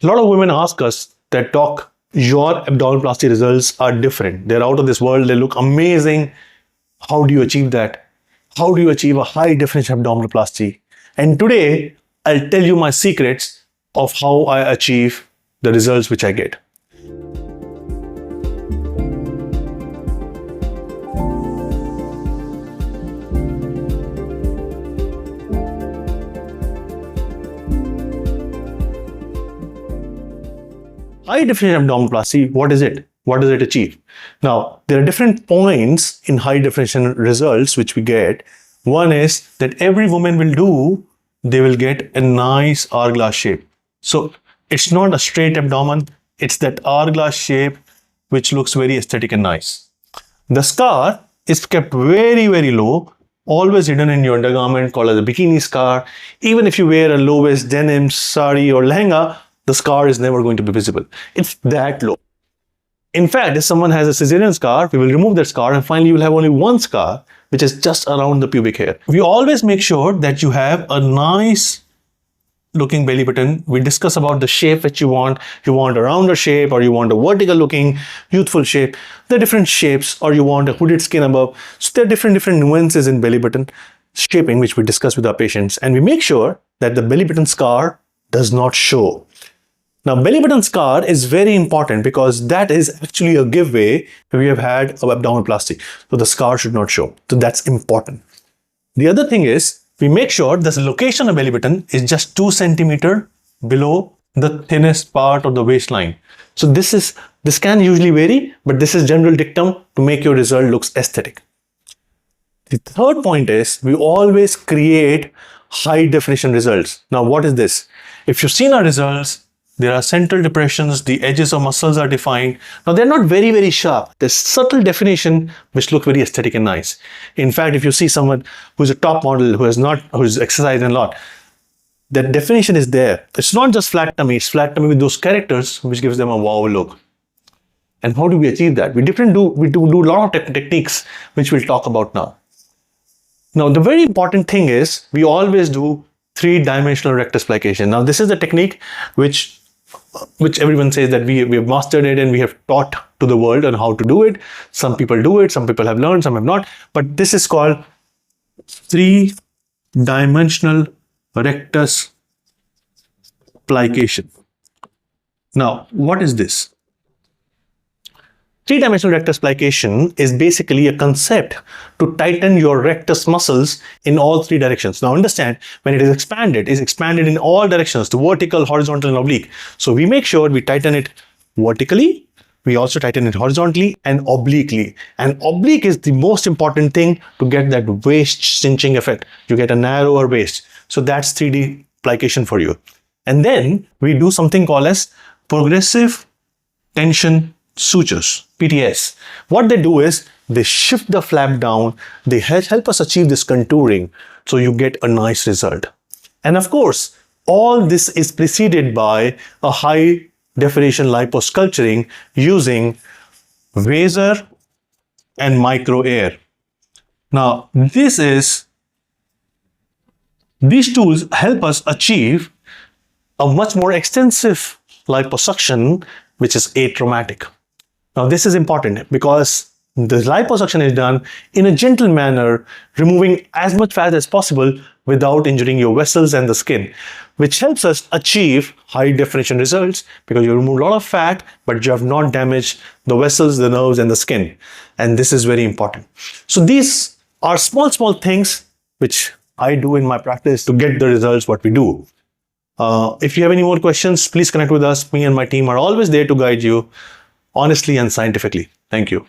A lot of women ask us that, doc, your abdominoplasty results are different. They're out of this world. They look amazing. How do you achieve that? How do you achieve a high definition abdominoplasty? And today, I'll tell you my secrets of how I achieve the results which I get. High definition abdominoplasty, what is it? What does it achieve? Now, there are different points in high definition results which we get. One is that every woman will do, they will get a nice hourglass shape. So it's not a straight abdomen, it's that hourglass shape which looks very aesthetic and nice. The scar is kept very, very low, always hidden in your undergarment called as a bikini scar. Even if you wear a low waist denim, sari or lehenga, the scar is never going to be visible. It's that low. In fact, if someone has a cesarean scar, we will remove that scar and finally you will have only one scar, which is just around the pubic hair. We always make sure that you have a nice looking belly button. We discuss about the shape which you want. You want a rounder shape or you want a vertical looking youthful shape. There are different shapes, or you want a hooded skin above. So there are different nuances in belly button shaping which we discuss with our patients, and we make sure that the belly button scar does not show. Now, belly button scar is very important because that is actually a giveaway if we have had an abdominoplasty. So the scar should not show. So that's important. The other thing is, we make sure the location of belly button is just 2 centimeters below the thinnest part of the waistline. So this can usually vary, but this is general dictum to make your result looks aesthetic. The third point is, we always create high definition results. Now, what is this? If you've seen our results, there are central depressions, the edges of muscles are defined. Now, they're not very, very sharp. There's subtle definition which look very aesthetic and nice. In fact, if you see someone who's a top model, who's exercising a lot, that definition is there. It's not just flat tummy, it's flat tummy with those characters which gives them a wow look. And how do we achieve that? We do a lot of techniques which we'll talk about now. Now, the very important thing is, we always do 3-dimensional rectus plication. Now, this is the technique which everyone says that we have mastered it and we have taught to the world on how to do it. Some people do it, some people have learned, some have not. But this is called 3-dimensional rectus plication. Now, what is this? 3-dimensional rectus plication is basically a concept to tighten your rectus muscles in all 3 directions. Now understand, when it is expanded, it's expanded in all directions, the vertical, horizontal and oblique. So we make sure we tighten it vertically, we also tighten it horizontally and obliquely. And oblique is the most important thing to get that waist cinching effect. You get a narrower waist. So that's 3D plication for you. And then we do something called as progressive tension sutures, PTS. What they do is they shift the flap down, they help us achieve this contouring, so you get a nice result. And of course, all this is preceded by a high definition liposculpturing using VASER and MicroAire. Now, these tools help us achieve a much more extensive liposuction, which is atraumatic. Now, this is important because the liposuction is done in a gentle manner, removing as much fat as possible without injuring your vessels and the skin, which helps us achieve high definition results because you remove a lot of fat, but you have not damaged the vessels, the nerves and the skin. And this is very important. So these are small things which I do in my practice to get the results what we do. If you have any more questions, please connect with us. Me and my team are always there to guide you honestly and scientifically. Thank you.